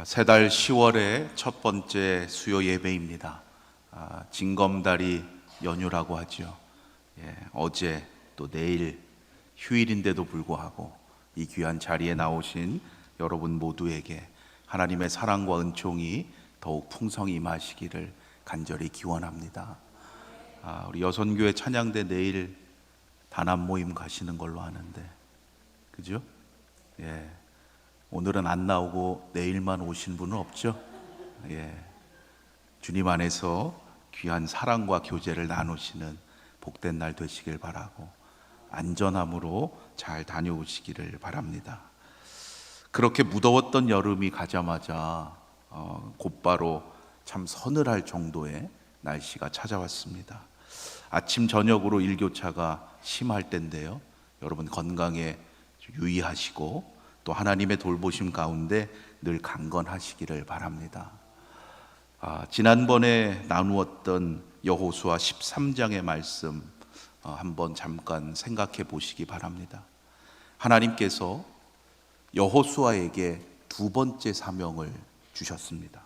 새달 10월의 첫 번째 수요 예배입니다. 징검다리 연휴라고 하죠. 어제 또 내일 휴일인데도 불구하고 이 귀한 자리에 나오신 여러분 모두에게 하나님의 사랑과 은총이 더욱 풍성히 임하시기를 간절히 기원합니다. 우리 여선교회 찬양대 내일 단합 모임 가시는 걸로 아는데, 그죠? 오늘은 안 나오고 내일만 오신 분은 없죠? 주님 안에서 귀한 사랑과 교제를 나누시는 복된 날 되시길 바라고 안전함으로 잘 다녀오시기를 바랍니다. 그렇게 무더웠던 여름이 가자마자 곧바로 참 서늘할 정도의 날씨가 찾아왔습니다. 아침 저녁으로 일교차가 심할 때인데요, 여러분 건강에 유의하시고 또 하나님의 돌보심 가운데 늘 강건하시기를 바랍니다. 지난번에 나누었던 여호수아 13장의 말씀 한번 잠깐 생각해 보시기 바랍니다. 하나님께서 여호수아에게 두 번째 사명을 주셨습니다.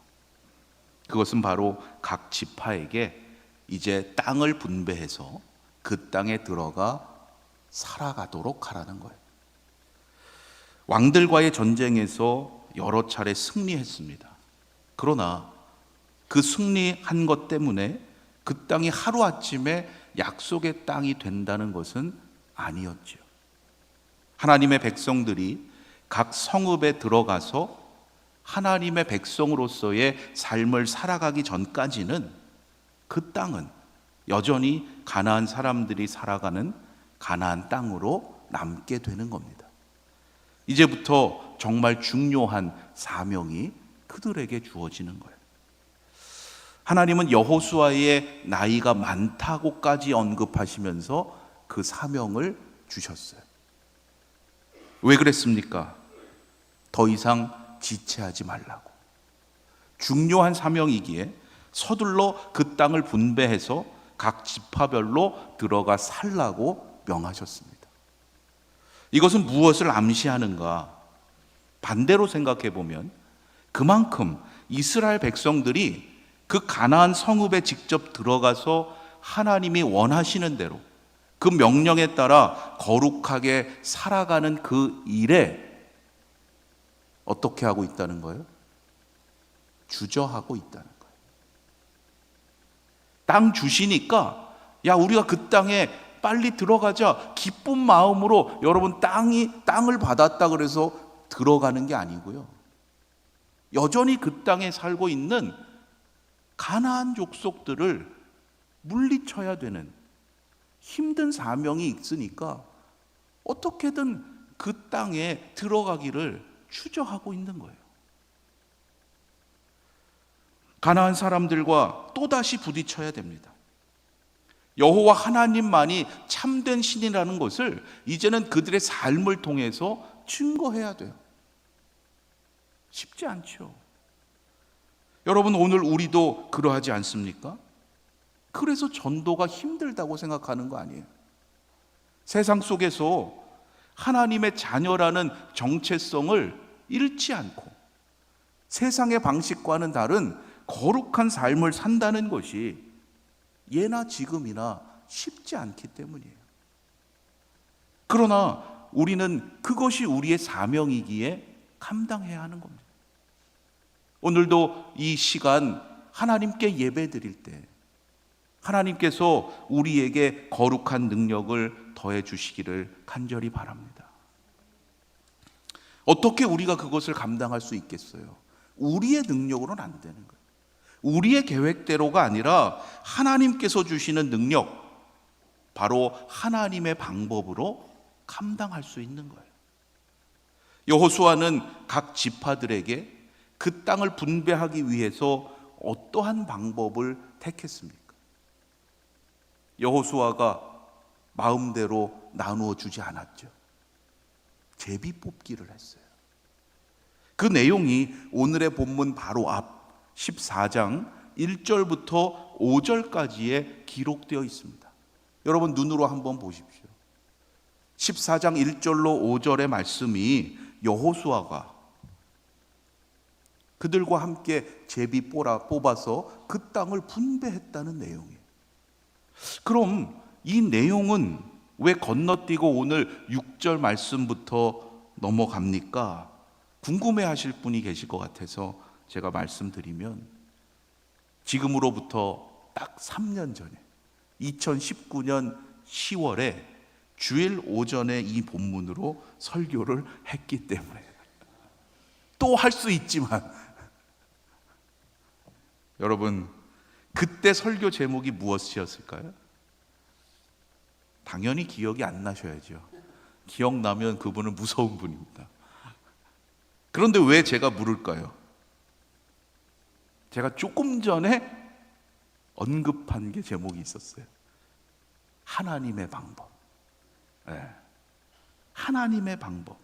그것은 바로 각 지파에게 이제 땅을 분배해서 그 땅에 들어가 살아가도록 하라는 거예요. 왕들과의 전쟁에서 여러 차례 승리했습니다. 그러나 그 승리한 것 때문에 그 땅이 하루아침에 약속의 땅이 된다는 것은 아니었죠. 하나님의 백성들이 각 성읍에 들어가서 하나님의 백성으로서의 삶을 살아가기 전까지는 그 땅은 여전히 가나안 사람들이 살아가는 가나안 땅으로 남게 되는 겁니다. 이제부터 정말 중요한 사명이 그들에게 주어지는 거예요. 하나님은 여호수아의 나이가 많다고까지 언급하시면서 그 사명을 주셨어요. 왜 그랬습니까? 더 이상 지체하지 말라고. 중요한 사명이기에 서둘러 그 땅을 분배해서 각 지파별로 들어가 살라고 명하셨습니다. 이것은 무엇을 암시하는가? 반대로 생각해 보면 그만큼 이스라엘 백성들이 그 가나안 성읍에 직접 들어가서 하나님이 원하시는 대로 그 명령에 따라 거룩하게 살아가는 그 일에 어떻게 하고 있다는 거예요? 주저하고 있다는 거예요. 땅 주시니까 야, 우리가 그 땅에 빨리 들어가자, 기쁜 마음으로 여러분 땅을 받았다 그래서 들어가는 게 아니고요, 여전히 그 땅에 살고 있는 가나안 족속들을 물리쳐야 되는 힘든 사명이 있으니까 어떻게든 그 땅에 들어가기를 추저하고 있는 거예요. 가나안 사람들과 또다시 부딪혀야 됩니다. 여호와 하나님만이 참된 신이라는 것을 이제는 그들의 삶을 통해서 증거해야 돼요. 쉽지 않죠. 여러분, 오늘 우리도 그러하지 않습니까? 그래서 전도가 힘들다고 생각하는 거 아니에요. 세상 속에서 하나님의 자녀라는 정체성을 잃지 않고 세상의 방식과는 다른 거룩한 삶을 산다는 것이 예나 지금이나 쉽지 않기 때문이에요. 그러나 우리는 그것이 우리의 사명이기에 감당해야 하는 겁니다. 오늘도 이 시간 하나님께 예배 드릴 때 하나님께서 우리에게 거룩한 능력을 더해 주시기를 간절히 바랍니다. 어떻게 우리가 그것을 감당할 수 있겠어요? 우리의 능력으로는 안 되는 거예요. 우리의 계획대로가 아니라 하나님께서 주시는 능력, 바로 하나님의 방법으로 감당할 수 있는 거예요. 여호수아는 각 지파들에게 그 땅을 분배하기 위해서 어떠한 방법을 택했습니까? 여호수아가 마음대로 나누어 주지 않았죠. 제비 뽑기를 했어요. 그 내용이 오늘의 본문 바로 앞 14장 1절부터 5절까지에 기록되어 있습니다. 여러분 눈으로 한번 보십시오. 14장 1절로 5절의 말씀이 여호수아가 그들과 함께 제비 뽑아서 그 땅을 분배했다는 내용이에요. 그럼 이 내용은 왜 건너뛰고 오늘 6절 말씀부터 넘어갑니까? 궁금해 하실 분이 계실 것 같아서 제가 말씀드리면, 지금으로부터 딱 3년 전에 2019년 10월에 주일 오전에 이 본문으로 설교를 했기 때문에 또 할 수 있지만, 여러분 그때 설교 제목이 무엇이었을까요? 당연히 기억이 안 나셔야죠. 기억나면 그분은 무서운 분입니다. 그런데 왜 제가 물을까요? 제가 조금 전에 언급한 게 제목이 있었어요. 하나님의 방법. 네. 하나님의 방법.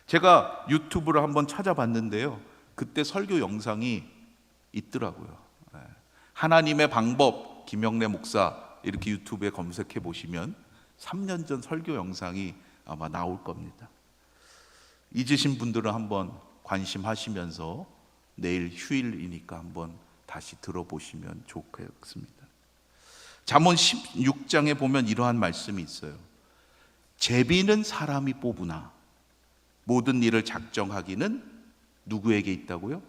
제가 유튜브를 한번 찾아봤는데요, 그때 설교 영상이 있더라고요. 네. 하나님의 방법 김영래 목사 이렇게 유튜브에 검색해 보시면 3년 전 설교 영상이 아마 나올 겁니다. 잊으신 분들은 한번 관심하시면서 내일 휴일이니까 한번 다시 들어보시면 좋겠습니다. 잠언 16장에 보면 이러한 말씀이 있어요. 제비는 사람이 뽑으나 모든 일을 작정하기는 누구에게 있다고요?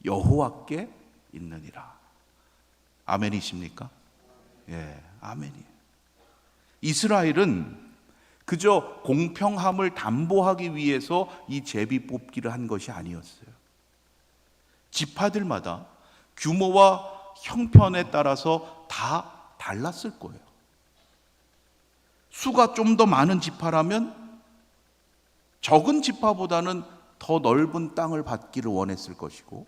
여호와께 있느니라. 아멘이십니까? 예, 아멘이에요. 이스라엘은 그저 공평함을 담보하기 위해서 이 제비 뽑기를 한 것이 아니었어요. 지파들마다 규모와 형편에 따라서 다 달랐을 거예요. 수가 좀 더 많은 지파라면 적은 지파보다는 더 넓은 땅을 받기를 원했을 것이고,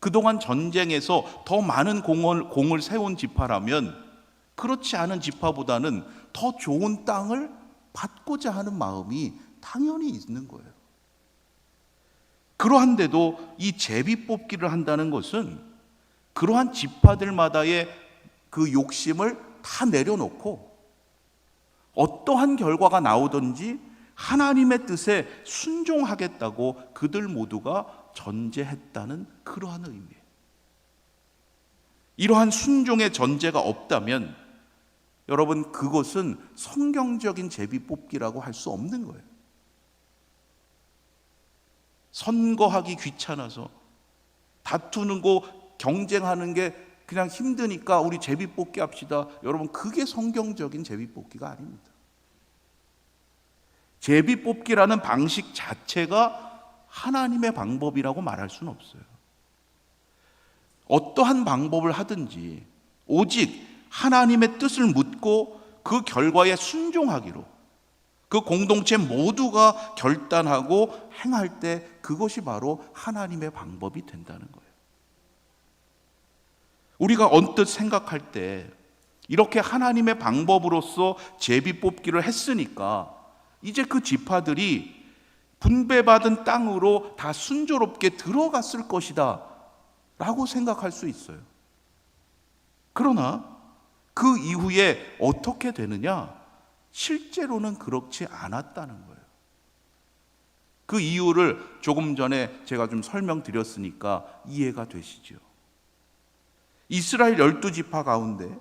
그동안 전쟁에서 더 많은 공을 세운 지파라면 그렇지 않은 지파보다는 더 좋은 땅을 받고자 하는 마음이 당연히 있는 거예요. 그러한데도 이 제비 뽑기를 한다는 것은 그러한 지파들마다의 그 욕심을 다 내려놓고 어떠한 결과가 나오든지 하나님의 뜻에 순종하겠다고 그들 모두가 전제했다는 그러한 의미예요. 이러한 순종의 전제가 없다면 여러분, 그것은 성경적인 제비 뽑기라고 할 수 없는 거예요. 선거하기 귀찮아서 다투는 거, 경쟁하는 게 그냥 힘드니까 우리 제비 뽑기 합시다. 여러분, 그게 성경적인 제비 뽑기가 아닙니다. 제비 뽑기라는 방식 자체가 하나님의 방법이라고 말할 수는 없어요. 어떠한 방법을 하든지 오직 하나님의 뜻을 묻고 그 결과에 순종하기로, 그 공동체 모두가 결단하고 행할 때 그것이 바로 하나님의 방법이 된다는 거예요. 우리가 언뜻 생각할 때 이렇게 하나님의 방법으로서 제비 뽑기를 했으니까 이제 그 지파들이 분배받은 땅으로 다 순조롭게 들어갔을 것이다 라고 생각할 수 있어요. 그러나 그 이후에 어떻게 되느냐? 실제로는 그렇지 않았다는 거예요. 그 이유를 조금 전에 제가 좀 설명드렸으니까 이해가 되시죠? 이스라엘 12지파 가운데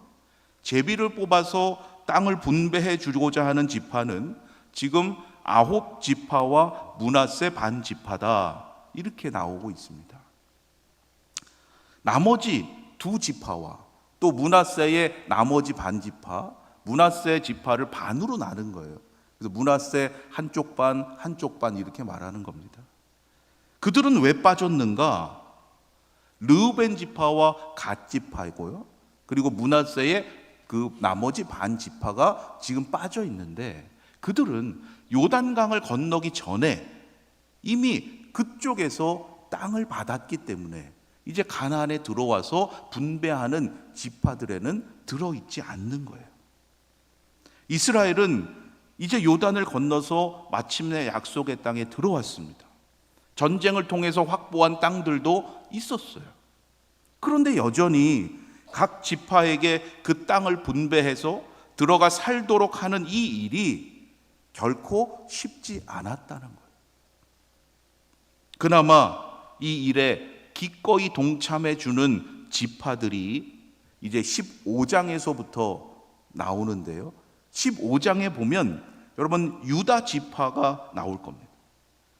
제비를 뽑아서 땅을 분배해 주고자 하는 지파는 지금 9지파와 므낫세 반 지파다, 이렇게 나오고 있습니다. 나머지 2지파와 또 므낫세의 나머지 반 지파, 므낫세 지파를 반으로 나눈 거예요. 그래서 므낫세 한쪽 반 이렇게 말하는 겁니다. 그들은 왜 빠졌는가? 르우벤 지파와 갓 지파이고요, 그리고 므낫세의 그 나머지 반 지파가 지금 빠져 있는데, 그들은 요단강을 건너기 전에 이미 그쪽에서 땅을 받았기 때문에 이제 가나안에 들어와서 분배하는 지파들에는 들어있지 않는 거예요. 이스라엘은 이제 요단을 건너서 마침내 약속의 땅에 들어왔습니다. 전쟁을 통해서 확보한 땅들도 있었어요. 그런데 여전히 각 지파에게 그 땅을 분배해서 들어가 살도록 하는 이 일이 결코 쉽지 않았다는 거예요. 그나마 이 일에 기꺼이 동참해 주는 지파들이 이제 15장에서부터 나오는데요. 15장에 보면 여러분 유다 지파가 나올 겁니다.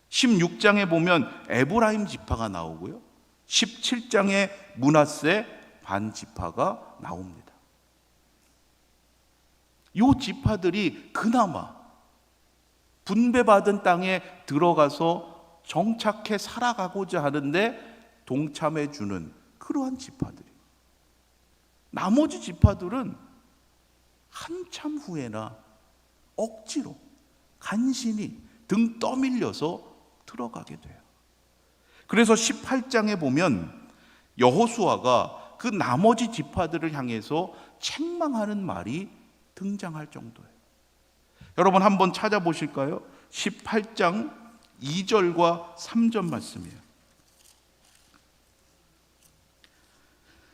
16장에 보면 에브라임 지파가 나오고요. 17장에 므낫세 반 지파가 나옵니다. 이 지파들이 그나마 분배받은 땅에 들어가서 정착해 살아가고자 하는데 동참해 주는 그러한 지파들이, 나머지 지파들은 한참 후에나 억지로 간신히 등 떠밀려서 들어가게 돼요. 그래서 18장에 보면 여호수아가 그 나머지 지파들을 향해서 책망하는 말이 등장할 정도예요. 여러분 한번 찾아보실까요? 18장 2절과 3절 말씀이에요.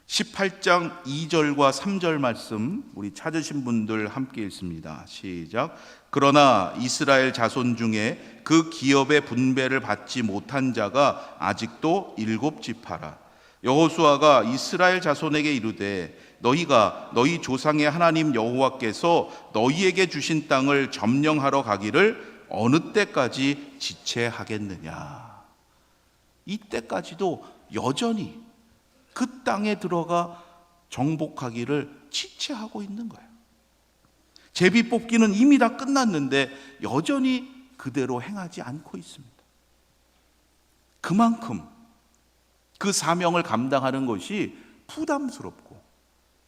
18장 2절과 3절 말씀 우리 찾으신 분들 함께 읽습니다. 시작. 그러나 이스라엘 자손 중에 그 기업의 분배를 받지 못한 자가 아직도 7지파라. 여호수아가 이스라엘 자손에게 이르되 너희가 너희 조상의 하나님 여호와께서 너희에게 주신 땅을 점령하러 가기를 어느 때까지 지체하겠느냐. 이때까지도 여전히 그 땅에 들어가 정복하기를 지체하고 있는 거예요. 제비 뽑기는 이미 다 끝났는데 여전히 그대로 행하지 않고 있습니다. 그만큼 그 사명을 감당하는 것이 부담스럽고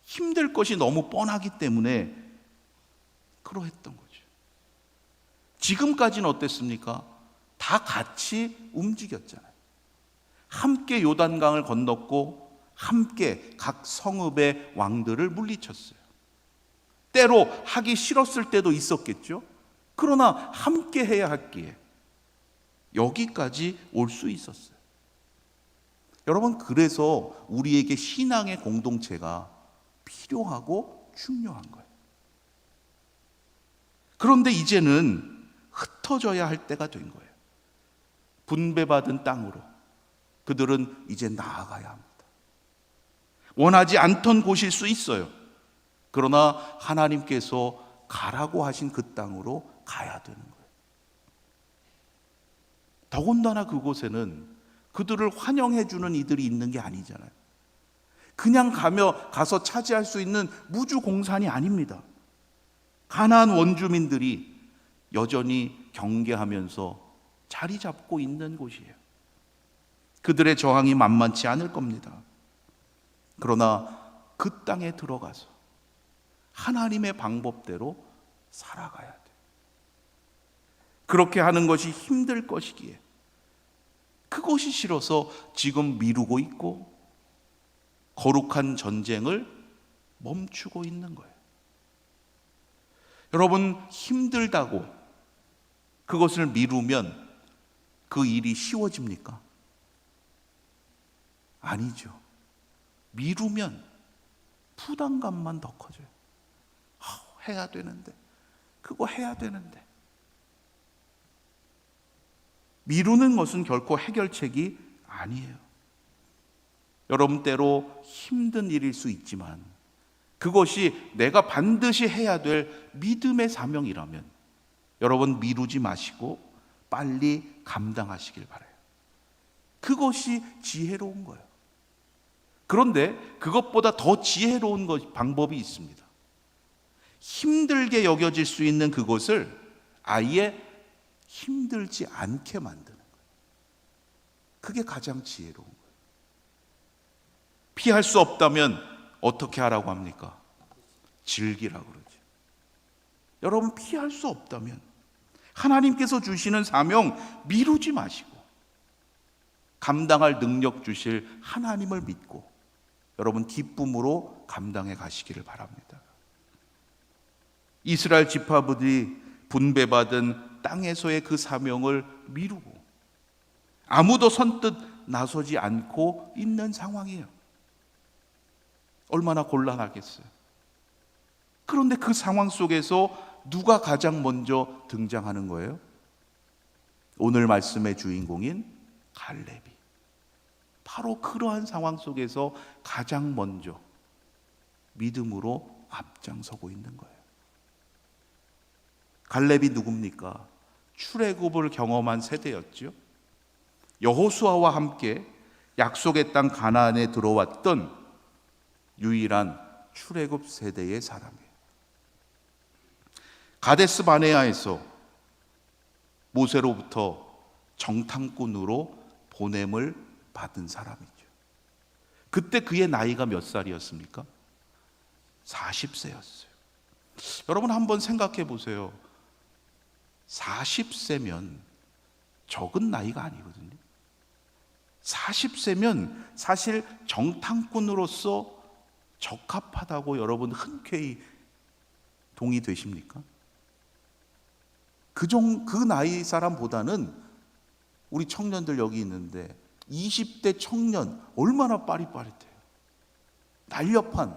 힘들 것이 너무 뻔하기 때문에 그러했던 거죠. 지금까지는 어땠습니까? 다 같이 움직였잖아요. 함께 요단강을 건넜고 함께 각 성읍의 왕들을 물리쳤어요. 때로 하기 싫었을 때도 있었겠죠. 그러나 함께 해야 했기에 여기까지 올 수 있었어요. 여러분, 그래서 우리에게 신앙의 공동체가 필요하고 중요한 거예요. 그런데 이제는 흩어져야 할 때가 된 거예요. 분배받은 땅으로 그들은 이제 나아가야 합니다. 원하지 않던 곳일 수 있어요. 그러나 하나님께서 가라고 하신 그 땅으로 가야 되는 거예요. 더군다나 그곳에는 그들을 환영해 주는 이들이 있는 게 아니잖아요. 그냥 가서 차지할 수 있는 무주 공산이 아닙니다. 가나안 원주민들이 여전히 경계하면서 자리 잡고 있는 곳이에요. 그들의 저항이 만만치 않을 겁니다. 그러나 그 땅에 들어가서 하나님의 방법대로 살아가야 돼. 그렇게 하는 것이 힘들 것이기에 그것이 싫어서 지금 미루고 있고 거룩한 전쟁을 멈추고 있는 거예요. 여러분, 힘들다고 그것을 미루면 그 일이 쉬워집니까? 아니죠. 미루면 부담감만 더 커져요. 해야 되는데, 그거 해야 되는데. 미루는 것은 결코 해결책이 아니에요. 여러분, 때로 힘든 일일 수 있지만 그것이 내가 반드시 해야 될 믿음의 사명이라면 여러분 미루지 마시고 빨리 감당하시길 바라요. 그것이 지혜로운 거예요. 그런데 그것보다 더 지혜로운 방법이 있습니다. 힘들게 여겨질 수 있는 그것을 아예 힘들지 않게 만드는 거예요. 그게 가장 지혜로운 거예요. 피할 수 없다면 어떻게 하라고 합니까? 즐기라고 그러죠. 여러분, 피할 수 없다면 하나님께서 주시는 사명 미루지 마시고 감당할 능력 주실 하나님을 믿고 여러분 기쁨으로 감당해 가시기를 바랍니다. 이스라엘 지파들이 분배받은 땅에서의 그 사명을 미루고 아무도 선뜻 나서지 않고 있는 상황이에요. 얼마나 곤란하겠어요. 그런데 그 상황 속에서 누가 가장 먼저 등장하는 거예요? 오늘 말씀의 주인공인 갈렙이 바로 그러한 상황 속에서 가장 먼저 믿음으로 앞장서고 있는 거예요. 갈렙이 누굽니까? 출애굽을 경험한 세대였죠. 여호수아와 함께 약속의 땅 가나안에 들어왔던 유일한 출애굽 세대의 사람이에요. 가데스 바네아에서 모세로부터 정탐꾼으로 보냄을 받은 사람이죠. 그때 그의 나이가 몇 살이었습니까? 40세였어요. 여러분 한번 생각해 보세요. 40세면 적은 나이가 아니거든요. 40세면 사실 정탐꾼으로서 적합하다고 여러분 흔쾌히 동의되십니까? 그 나이 사람보다는 우리 청년들 여기 있는데 20대 청년 얼마나 빠릿빠릿해요. 날렵한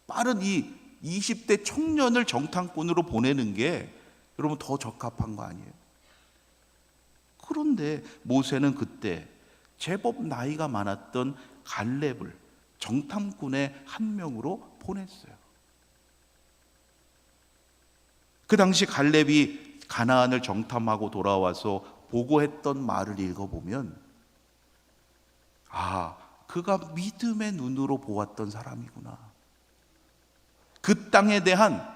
빠른 이 20대 청년을 정탐꾼으로 보내는 게 여러분 더 적합한 거 아니에요? 그런데 모세는 그때 제법 나이가 많았던 갈렙을 정탐꾼의 한 명으로 보냈어요. 그 당시 갈렙이 가나안을 정탐하고 돌아와서 보고했던 말을 읽어보면 그가 믿음의 눈으로 보았던 사람이구나. 그 땅에 대한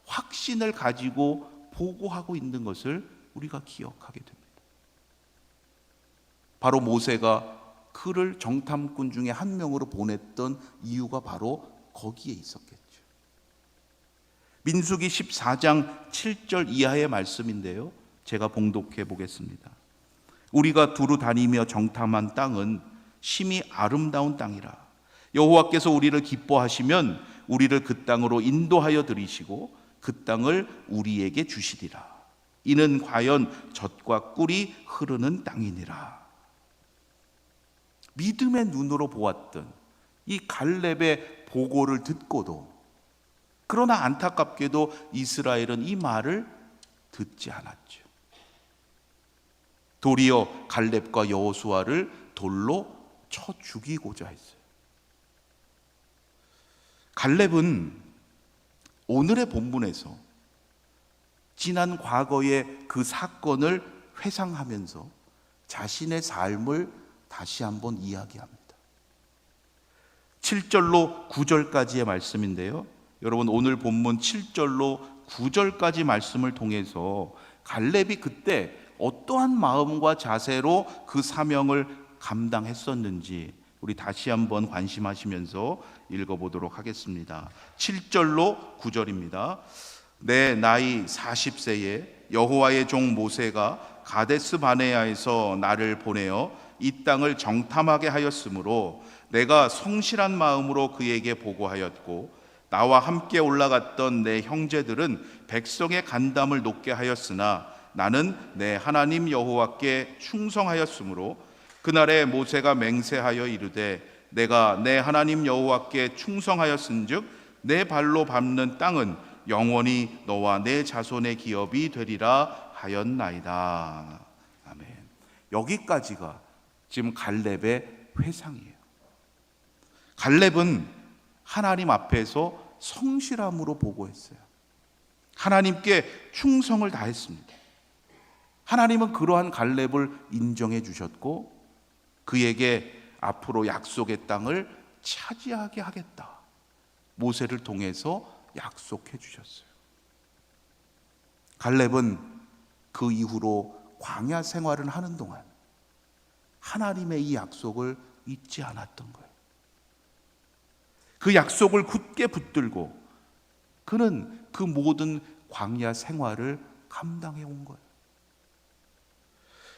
확신을 가지고 보고하고 있는 것을 우리가 기억하게 됩니다. 바로 모세가 그를 정탐꾼 중에 한 명으로 보냈던 이유가 바로 거기에 있었겠죠. 민수기 14장 7절 이하의 말씀인데요, 제가 봉독해 보겠습니다. 우리가 두루 다니며 정탐한 땅은 심히 아름다운 땅이라. 여호와께서 우리를 기뻐하시면 우리를 그 땅으로 인도하여 들이시고 그 땅을 우리에게 주시리라. 이는 과연 젖과 꿀이 흐르는 땅이니라. 믿음의 눈으로 보았던 이 갈렙의 보고를 듣고도, 그러나 안타깝게도 이스라엘은 이 말을 듣지 않았죠. 도리어 갈렙과 여호수아를 돌로 쳐 죽이고자 했어요. 갈렙은 오늘의 본문에서 지난 과거의 그 사건을 회상하면서 자신의 삶을 다시 한번 이야기합니다. 7절로 9절까지의 말씀인데요, 여러분 오늘 본문 7절로 9절까지 말씀을 통해서 갈렙이 그때 어떠한 마음과 자세로 그 사명을 감당했었는지 우리 다시 한번 관심하시면서 읽어보도록 하겠습니다. 7절로 9절입니다. 내 나이 40세에 여호와의 종 모세가 가데스 바네아에서 나를 보내어 이 땅을 정탐하게 하였으므로 내가 성실한 마음으로 그에게 보고하였고, 나와 함께 올라갔던 내 형제들은 백성의 간담을 높게 하였으나 나는 내 하나님 여호와께 충성하였으므로 그날에 모세가 맹세하여 이르되 내가 내 하나님 여호와께 충성하였은즉 내 발로 밟는 땅은 영원히 너와 내 자손의 기업이 되리라 하였나이다. 아멘. 여기까지가 지금 갈렙의 회상이에요. 갈렙은 하나님 앞에서 성실함으로 보고했어요. 하나님께 충성을 다했습니다. 하나님은 그러한 갈렙을 인정해 주셨고 그에게 앞으로 약속의 땅을 차지하게 하겠다, 모세를 통해서 약속해 주셨어요. 갈렙은 그 이후로 광야 생활을 하는 동안 하나님의 이 약속을 잊지 않았던 거예요. 그 약속을 굳게 붙들고 그는 그 모든 광야 생활을 감당해 온 거예요.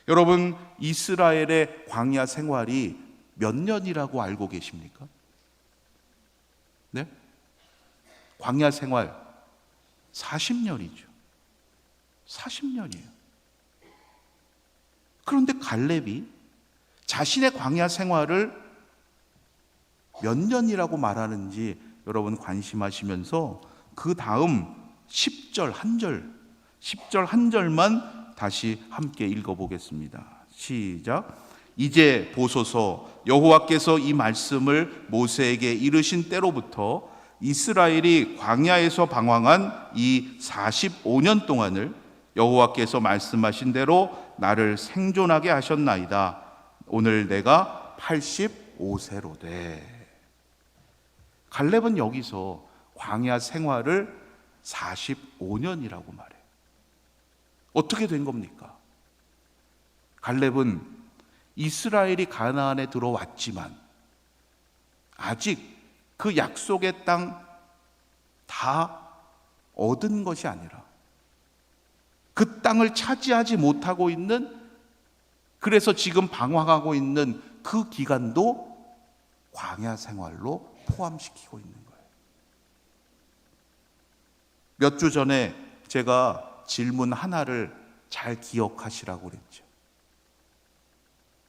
여러분, 이스라엘의 광야 생활이 몇 년이라고 알고 계십니까? 네? 광야 생활 40년이죠. 40년이에요. 그런데 갈렙이 자신의 광야 생활을 몇 년이라고 말하는지 여러분 관심하시면서 그 다음 10절 한 절만 다시 함께 읽어보겠습니다. 시작. 이제 보소서 여호와께서 이 말씀을 모세에게 이르신 때로부터 이스라엘이 광야에서 방황한 이 45년 동안을 여호와께서 말씀하신 대로 나를 생존하게 하셨나이다. 오늘 내가 85세로 돼. 갈렙은 여기서 광야 생활을 45년이라고 말해요. 어떻게 된 겁니까? 갈렙은 이스라엘이 가나안에 들어왔지만 아직 그 약속의 땅 다 얻은 것이 아니라 그 땅을 차지하지 못하고 있는, 그래서 지금 방황하고 있는 그 기간도 광야 생활로 포함시키고 있는 거예요. 몇 주 전에 제가 질문 하나를 잘 기억하시라고 그랬죠.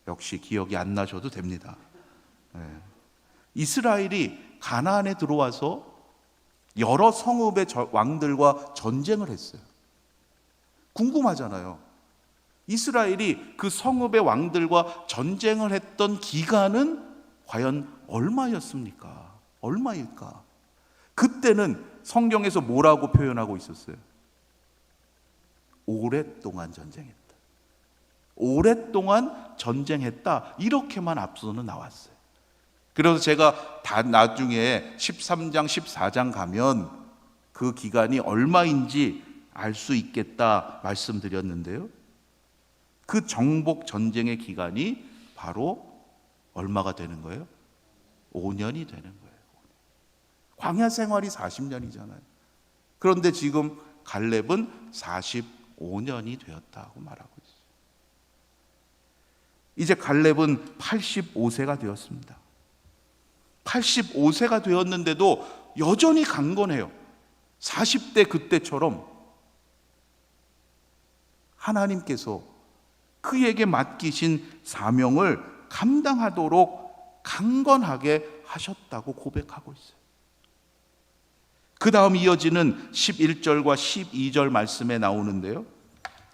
역시 기억이 안 나셔도 됩니다. 이스라엘이 가나안에 들어와서 여러 성읍의 왕들과 전쟁을 했어요. 궁금하잖아요. 이스라엘이 그 성읍의 왕들과 전쟁을 했던 기간은 과연 얼마였습니까? 얼마일까? 그때는 성경에서 뭐라고 표현하고 있었어요? 오랫동안 전쟁했다. 오랫동안 전쟁했다. 이렇게만 앞서는 나왔어요. 그래서 제가 나중에 13장, 14장 가면 그 기간이 얼마인지 알 수 있겠다 말씀드렸는데요. 그 정복 전쟁의 기간이 바로 얼마가 되는 거예요? 5년이 되는 거예요. 광야 생활이 40년이잖아요. 그런데 지금 갈렙은 45년이 되었다고 말하고 있어요. 이제 갈렙은 85세가 되었습니다. 85세가 되었는데도 여전히 강건해요. 40대 그때처럼 하나님께서 그에게 맡기신 사명을 감당하도록 강건하게 하셨다고 고백하고 있어요. 그 다음 이어지는 11절과 12절 말씀에 나오는데요.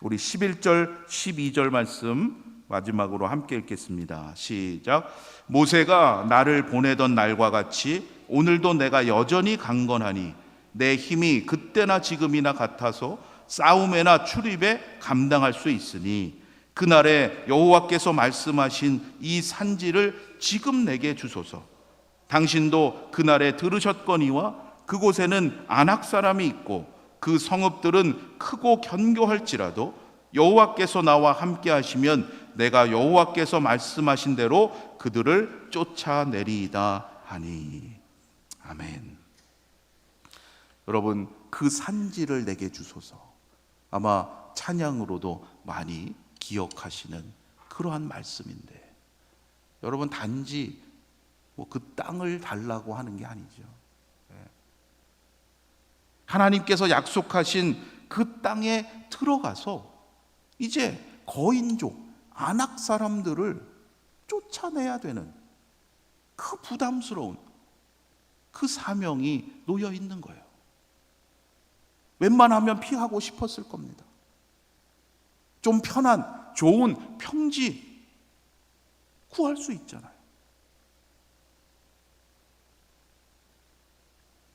우리 11절, 12절 말씀 마지막으로 함께 읽겠습니다. 시작. 모세가 나를 보내던 날과 같이 오늘도 내가 여전히 강건하니 내 힘이 그때나 지금이나 같아서 싸움에나 출입에 감당할 수 있으니 그날에 여호와께서 말씀하신 이 산지를 지금 내게 주소서. 당신도 그날에 들으셨거니와 그곳에는 아낙 사람이 있고 그 성읍들은 크고 견고할지라도 여호와께서 나와 함께 하시면 내가 여호와께서 말씀하신 대로 그들을 쫓아내리이다 하니. 아멘. 여러분, 그 산지를 내게 주소서. 아마 찬양으로도 많이 기억하시는 그러한 말씀인데, 여러분 단지 그 땅을 달라고 하는 게 아니죠. 하나님께서 약속하신 그 땅에 들어가서 이제 거인족, 아낙 사람들을 쫓아내야 되는 그 부담스러운 그 사명이 놓여 있는 거예요. 웬만하면 피하고 싶었을 겁니다. 좀 편한, 좋은 평지 구할 수 있잖아요.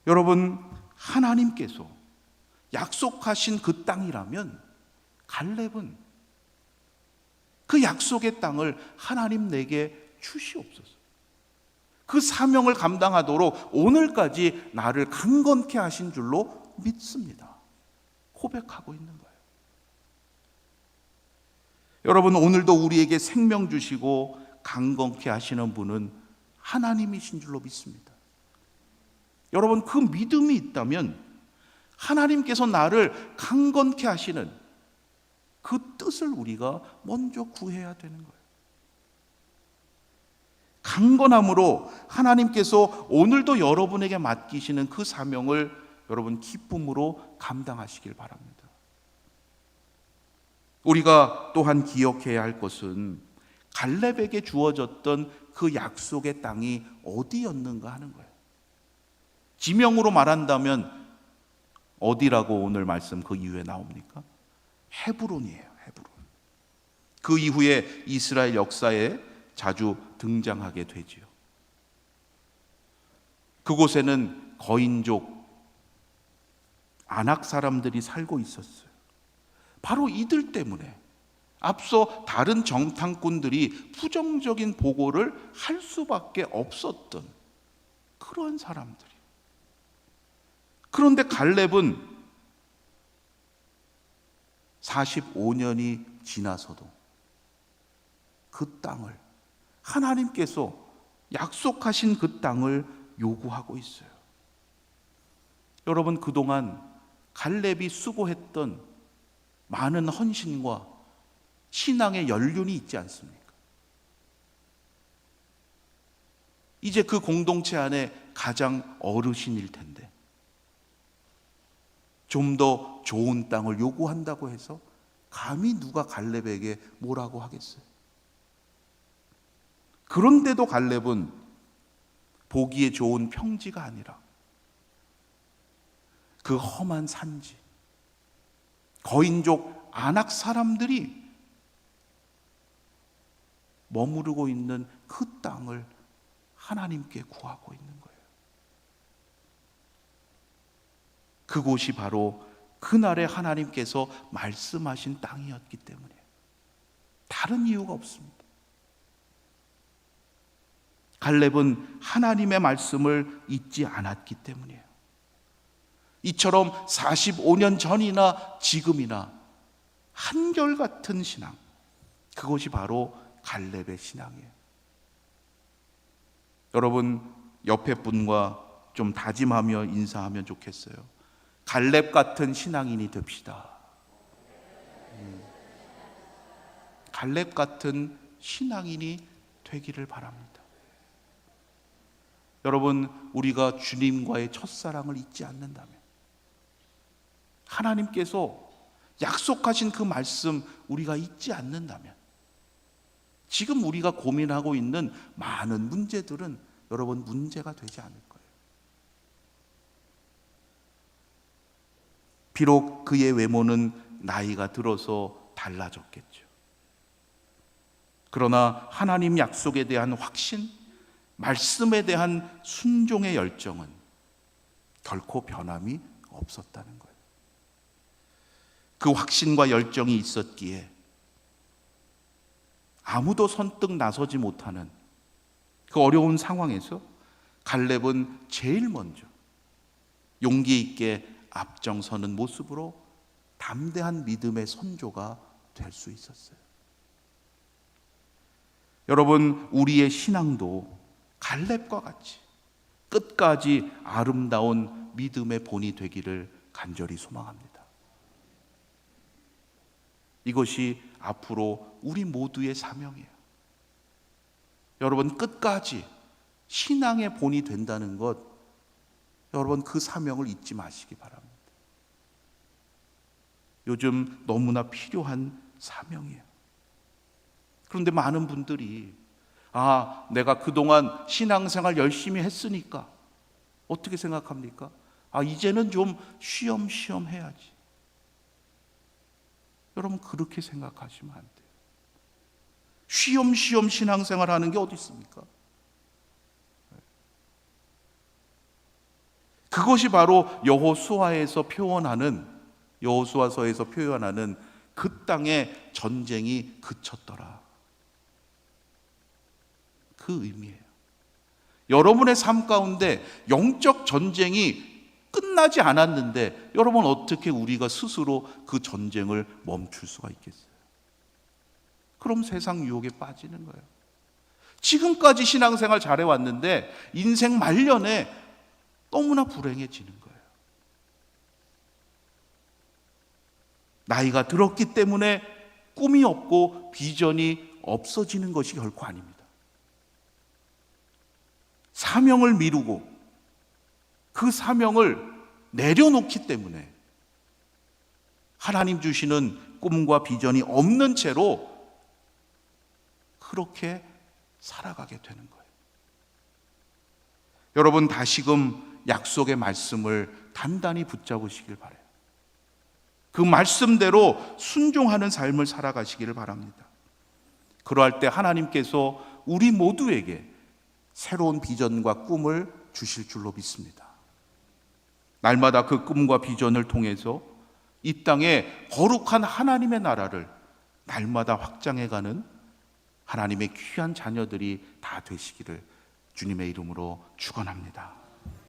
여러분, 하나님께서 약속하신 그 땅이라면 갈렙은 그 약속의 땅을 하나님 내게 주시옵소서. 그 사명을 감당하도록 오늘까지 나를 강건케 하신 줄로 믿습니다. 고백하고 있는 거예요. 여러분, 오늘도 우리에게 생명 주시고 강건케 하시는 분은 하나님이신 줄로 믿습니다. 여러분, 그 믿음이 있다면 하나님께서 나를 강건케 하시는 그 뜻을 우리가 먼저 구해야 되는 거예요. 강건함으로 하나님께서 오늘도 여러분에게 맡기시는 그 사명을 여러분 기쁨으로 감당하시길 바랍니다. 우리가 또한 기억해야 할 것은 갈렙에게 주어졌던 그 약속의 땅이 어디였는가 하는 거예요. 지명으로 말한다면 어디라고 오늘 말씀 그 이후에 나옵니까? 헤브론이에요. 헤브론. 그 이후에 이스라엘 역사에 자주 등장하게 되지요. 그곳에는 거인족 아낙 사람들이 살고 있었어요. 바로 이들 때문에 앞서 다른 정탐꾼들이 부정적인 보고를 할 수밖에 없었던 그러한 사람들이. 그런데 갈렙은 45년이 지나서도 그 땅을, 하나님께서 약속하신 그 땅을 요구하고 있어요. 여러분, 그동안 갈렙이 수고했던 많은 헌신과 신앙의 연륜이 있지 않습니까? 이제 그 공동체 안에 가장 어르신일 텐데 좀 더 좋은 땅을 요구한다고 해서 감히 누가 갈렙에게 뭐라고 하겠어요? 그런데도 갈렙은 보기에 좋은 평지가 아니라 그 험한 산지, 거인족 아낙 사람들이 머무르고 있는 그 땅을 하나님께 구하고 있는 거예요. 그곳이 바로 그날에 하나님께서 말씀하신 땅이었기 때문에 다른 이유가 없습니다. 갈렙은 하나님의 말씀을 잊지 않았기 때문이에요. 이처럼 45년 전이나 지금이나 한결같은 신앙, 그것이 바로 갈렙의 신앙이에요. 여러분, 옆에 분과 좀 다짐하며 인사하면 좋겠어요. 갈렙 같은 신앙인이 됩시다. 갈렙 같은 신앙인이 되기를 바랍니다. 여러분, 우리가 주님과의 첫사랑을 잊지 않는다면, 하나님께서 약속하신 그 말씀 우리가 잊지 않는다면, 지금 우리가 고민하고 있는 많은 문제들은 여러분 문제가 되지 않을 거예요. 비록 그의 외모는 나이가 들어서 달라졌겠죠. 그러나 하나님 약속에 대한 확신, 말씀에 대한 순종의 열정은 결코 변함이 없었다는 거예요. 그 확신과 열정이 있었기에 아무도 선뜻 나서지 못하는 그 어려운 상황에서 갈렙은 제일 먼저 용기 있게 앞장서는 모습으로 담대한 믿음의 선조가 될 수 있었어요. 여러분, 우리의 신앙도 갈렙과 같이 끝까지 아름다운 믿음의 본이 되기를 간절히 소망합니다. 이것이 앞으로 우리 모두의 사명이에요. 여러분, 끝까지 신앙의 본이 된다는 것, 여러분 그 사명을 잊지 마시기 바랍니다. 요즘 너무나 필요한 사명이에요. 그런데 많은 분들이 내가 그동안 신앙생활 열심히 했으니까 어떻게 생각합니까? 이제는 좀 쉬엄쉬엄 해야지. 여러분, 그렇게 생각하시면 안 돼요. 쉬엄쉬엄 신앙생활 하는 게 어디 있습니까? 그것이 바로 여호수아서에서 표현하는 그 땅의 전쟁이 그쳤더라, 그 의미예요. 여러분의 삶 가운데 영적 전쟁이 끝나지 않았는데 여러분, 어떻게 우리가 스스로 그 전쟁을 멈출 수가 있겠어요? 그럼 세상 유혹에 빠지는 거예요. 지금까지 신앙생활 잘해왔는데 인생 말년에 너무나 불행해지는 거예요. 나이가 들었기 때문에 꿈이 없고 비전이 없어지는 것이 결코 아닙니다. 사명을 미루고 그 사명을 내려놓기 때문에 하나님 주시는 꿈과 비전이 없는 채로 그렇게 살아가게 되는 거예요. 여러분, 다시금 약속의 말씀을 단단히 붙잡으시길 바라요. 그 말씀대로 순종하는 삶을 살아가시기를 바랍니다. 그러할 때 하나님께서 우리 모두에게 새로운 비전과 꿈을 주실 줄로 믿습니다. 날마다 그 꿈과 비전을 통해서 이 땅에 거룩한 하나님의 나라를 날마다 확장해가는 하나님의 귀한 자녀들이 다 되시기를 주님의 이름으로 축원합니다.